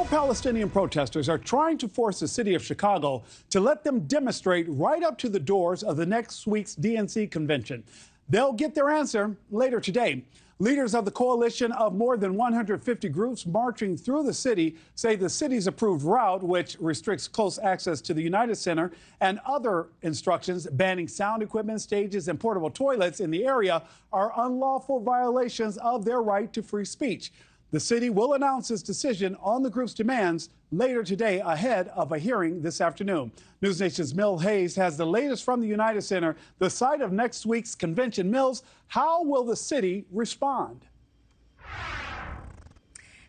Pro-Palestinian protesters are trying to force the city of Chicago to let them demonstrate right up to the doors of the next week's DNC convention. They'll get their answer later today. Leaders of the coalition of more than 150 groups marching through the city say the city's approved route, which restricts close access to the United Center, and other instructions banning sound equipment, stages, and portable toilets in the area are unlawful violations of their right to free speech. The city will announce its decision on the group's demands later today ahead of a hearing this afternoon. NewsNation's Mill Hayes has the latest from the United Center, the site of next week's convention. Mills, how will the city respond?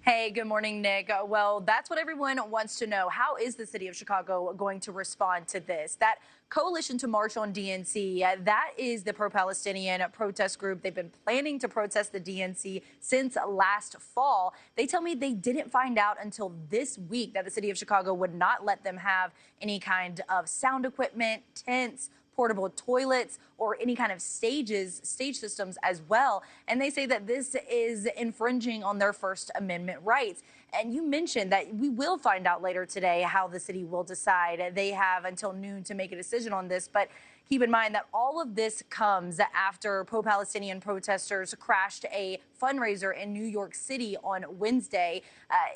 Hey, good morning, Nick. Well, that's what everyone wants to know. How is the city of Chicago going to respond to this? That coalition to march on DNC, that is the Pro-Palestinian protest group. They've been planning to protest the DNC since last fall. They tell me they didn't find out until this week that the city of Chicago would not let them have any kind of sound equipment, tents, portable toilets, or any kind of stage systems as well. And they say that this is infringing on their First Amendment rights. And you mentioned that we will find out later today how the city will decide. They have until noon to make a decision on this, but keep in mind that all of this comes after pro-Palestinian protesters crashed a fundraiser in New York City on Wednesday.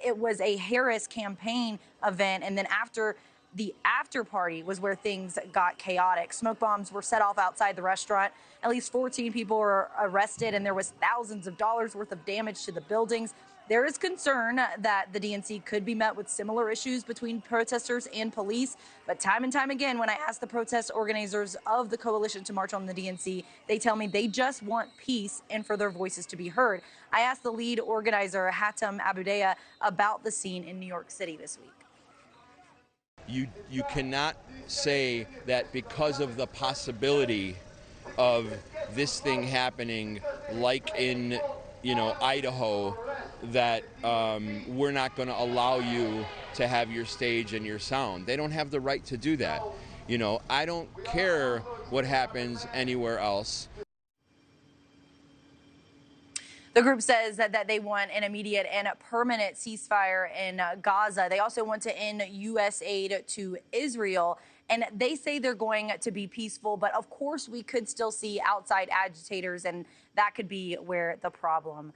It was a Harris campaign event, and then the after party was where things got chaotic. Smoke bombs were set off outside the restaurant. At least 14 people were arrested, and there was thousands of dollars worth of damage to the buildings. There is concern that the DNC could be met with similar issues between protesters and police. But time and time again, when I ask the protest organizers of the coalition to march on the DNC, they tell me they just want peace and for their voices to be heard. I asked the lead organizer, Hatem Abudaya, about the scene in New York City this week. You cannot say that because of the possibility of this thing happening, like in Idaho, that we're not going to allow you to have your stage and your sound. They don't have the right to do that. I don't care what happens anywhere else. The group says that they want an immediate and permanent ceasefire in Gaza. They also want to end U.S. aid to Israel. And they say they're going to be peaceful. But of course, we could still see outside agitators, and that could be where the problem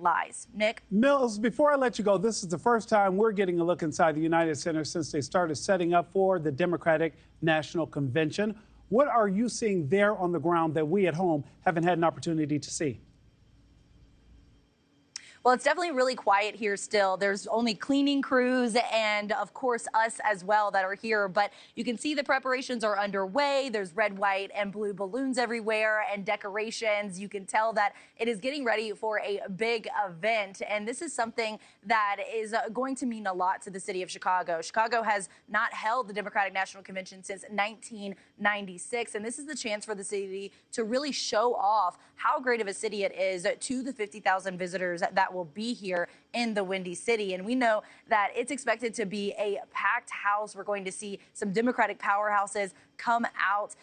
lies. Nick? Mills, before I let you go, this is the first time we're getting a look inside the United Center since they started setting up for the Democratic National Convention. What are you seeing there on the ground that we at home haven't had an opportunity to see? Well, it's definitely really quiet here still. There's only cleaning crews and, of course, us as well that are here. But you can see the preparations are underway. There's red, white, and blue balloons everywhere and decorations. You can tell that it is getting ready for a big event. And this is something that is going to mean a lot to the city of Chicago. Chicago has not held the Democratic National Convention since 1996. And this is the chance for the city to really show off how great of a city it is to the 50,000 visitors that will be here in the Windy City. And we know that it's expected to be a packed house. We're going to see some Democratic powerhouses come out,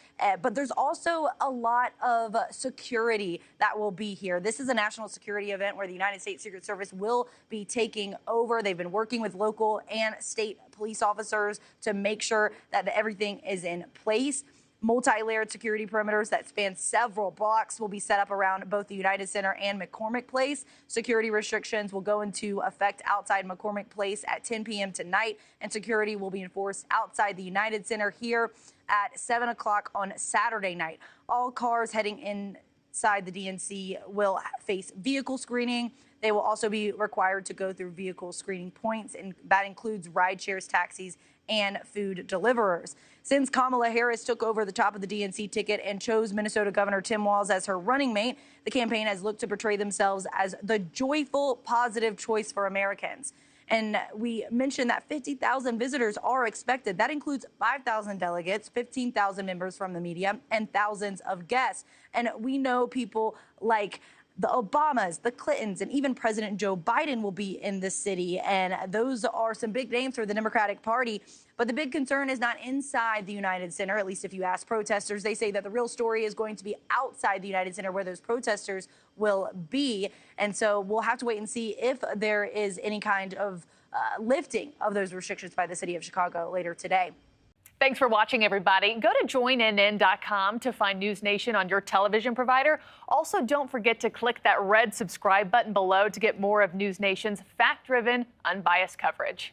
but there's also a lot of security that will be here. This is a national security event where the United States Secret Service will be taking over. They've been working with local and state police officers to make sure that everything is in place. Multi-layered security perimeters that span several blocks will be set up around both the United Center and McCormick Place. Security restrictions will go into effect outside McCormick Place at 10 p.m. tonight, and security will be enforced outside the United Center here at 7 o'clock on Saturday night. All cars heading inside the DNC will face vehicle screening. They will also be required to go through vehicle screening points, and that includes ride shares, taxis, and food deliverers. Since Kamala Harris took over the top of the DNC ticket and chose Minnesota Governor Tim Walz as her running mate, the campaign has looked to portray themselves as the joyful, positive choice for Americans. And we mentioned that 50,000 visitors are expected. That includes 5,000 delegates, 15,000 members from the media, and thousands of guests. And we know people like the Obamas, the Clintons, and even President Joe Biden will be in this city. And those are some big names for the Democratic Party. But the big concern is not inside the United Center, at least if you ask protesters. They say that the real story is going to be outside the United Center, where those protesters will be. And so we'll have to wait and see if there is any kind of lifting of those restrictions by the city of Chicago later today. Thanks for watching, everybody. Go to joinnn.com to find NewsNation on your television provider. Also, don't forget to click that red subscribe button below to get more of NewsNation's fact-driven, unbiased coverage.